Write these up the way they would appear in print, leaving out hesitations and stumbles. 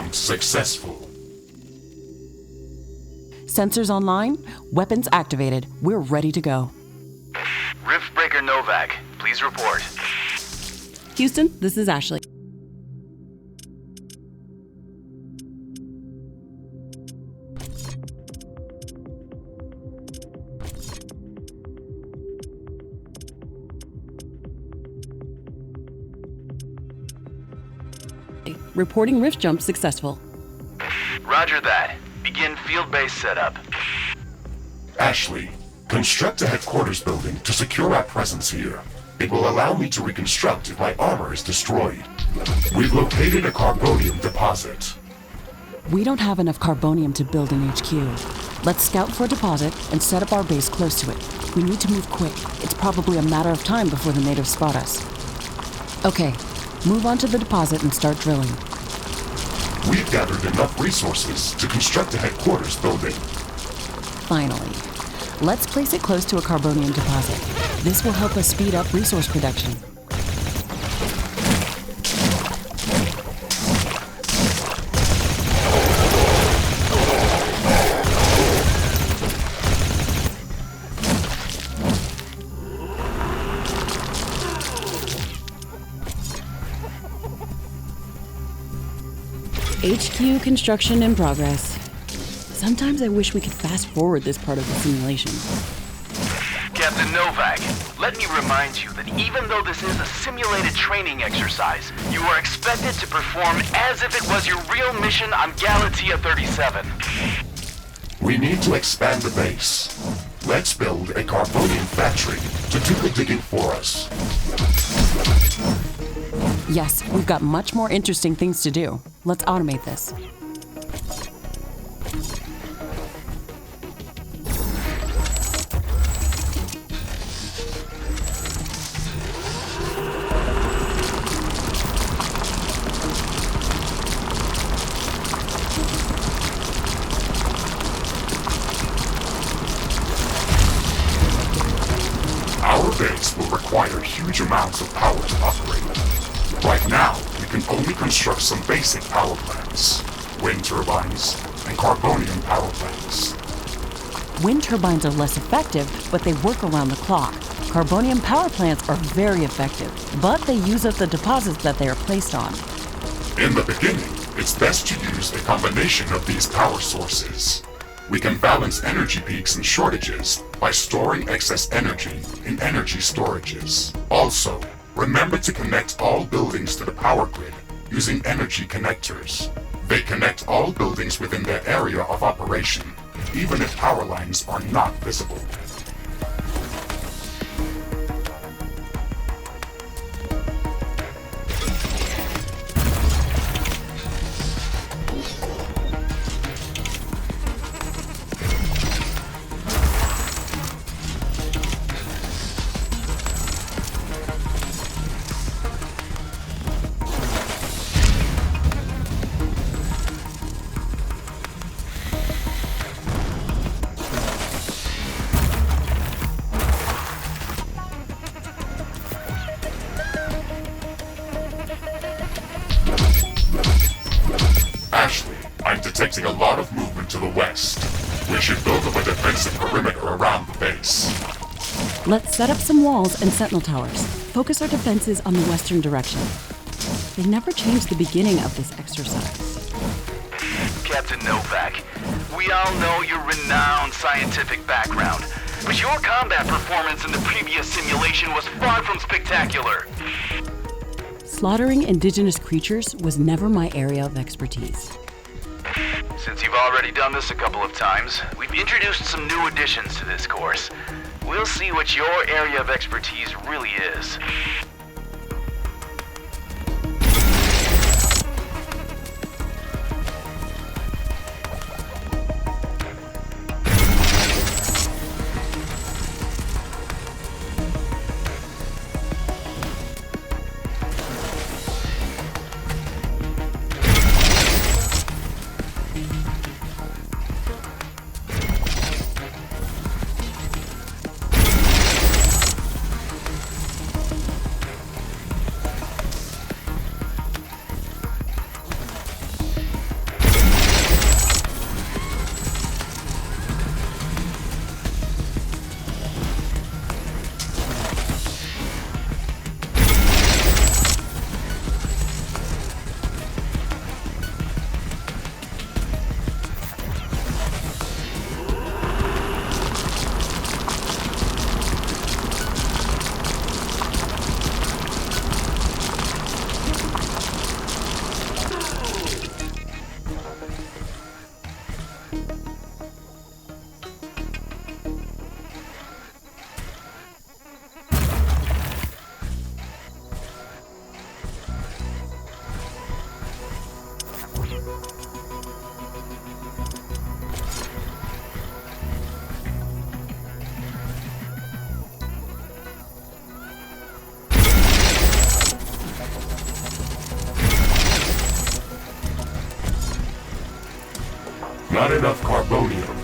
jump successful. Sensors online, weapons activated. We're ready to go. Riftbreaker Novak, please report. Houston, this is Ashley. Reporting rift jump successful. Roger that. Begin field-based setup. Ashley, construct a headquarters building to secure our presence here. It will allow me to reconstruct if my armor is destroyed. We've located a carbonium deposit. We don't have enough carbonium to build an HQ. Let's scout for a deposit and set up our base close to it. We need to move quick. It's probably a matter of time before the natives spot us. Okay, move on to the deposit and start drilling. We've gathered enough resources to construct a headquarters building. Finally. Let's place it close to a carbonium deposit. This will help us speed up resource production. HQ construction in progress. Sometimes I wish we could fast forward this part of the simulation. Captain Novak, let me remind you that even though this is a simulated training exercise, you are expected to perform as if it was your real mission on Galatea 37. We need to expand the base. Let's build a carbonium factory to do the digging for us. Yes, we've got much more interesting things to do. Let's automate this. Our base will require huge amounts of power to operate. Right now, we can only construct some basic power plants. Wind turbines and carbonium power plants. Wind turbines are less effective, but they work around the clock. Carbonium power plants are very effective, but they use up the deposits that they are placed on. In the beginning, it's best to use a combination of these power sources. We can balance energy peaks and shortages by storing excess energy in energy storages. Also, remember to connect all buildings to the power grid using energy connectors. They connect all buildings within their area of operation, even if power lines are not visible. Ashley, I'm detecting a lot of movement to the west. We should build up a defensive perimeter around the base. Let's set up some walls and sentinel towers. Focus our defenses on the western direction. They never changed the beginning of this exercise. Captain Novak, we all know your renowned scientific background, but your combat performance in the previous simulation was far from spectacular. Slaughtering indigenous creatures was never my area of expertise. Since you've already done this a couple of times, we've introduced some new additions to this course. We'll see what your area of expertise really is. Not enough carbonium.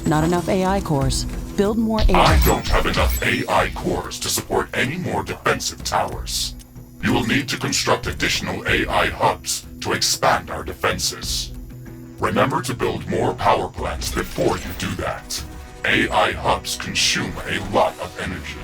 Not enough AI cores. Build more AI. I don't have enough AI cores to support any more defensive towers. You will need to construct additional AI hubs to expand our defenses. Remember to build more power plants before you do that. AI hubs consume a lot of energy.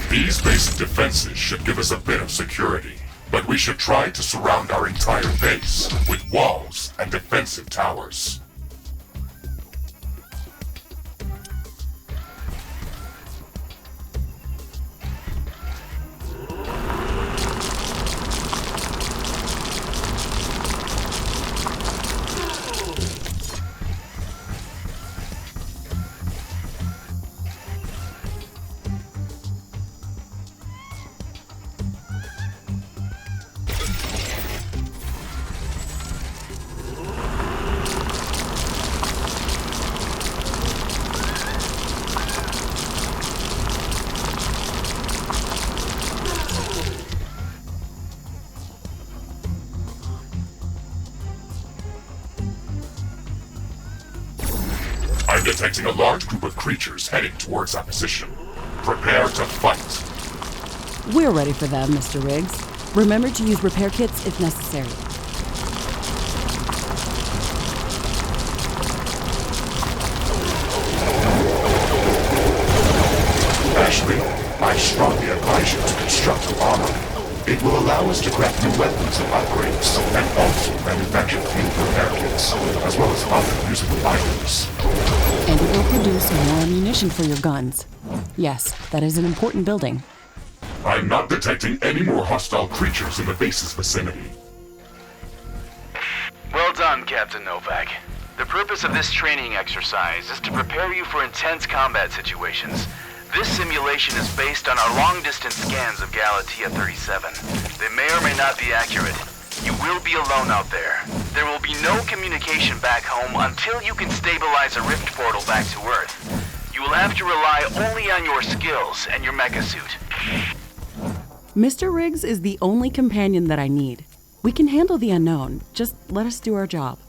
These basic defenses should give us a bit of security, but we should try to surround our entire base with walls and defensive towers. I'm detecting a large group of creatures heading towards our position. Prepare to fight. We're ready for them, Mr. Riggs. Remember to use repair kits if necessary. Ashley, I strongly advise you to construct an armory. It will allow us to craft new weapons and upgrades, and also manufacture field repair kits, as well as other usable items. And it will produce more ammunition for your guns. Yes, that is an important building. I'm not detecting any more hostile creatures in the base's vicinity. Well done, Captain Novak. The purpose of this training exercise is to prepare you for intense combat situations. This simulation is based on our long-distance scans of Galatea 37. They may or may not be accurate. You will be alone out there. There will be no communication back home until you can stabilize a rift portal back to Earth. You will have to rely only on your skills and your mecha suit. Mr. Riggs is the only companion that I need. We can handle the unknown. Just let us do our job.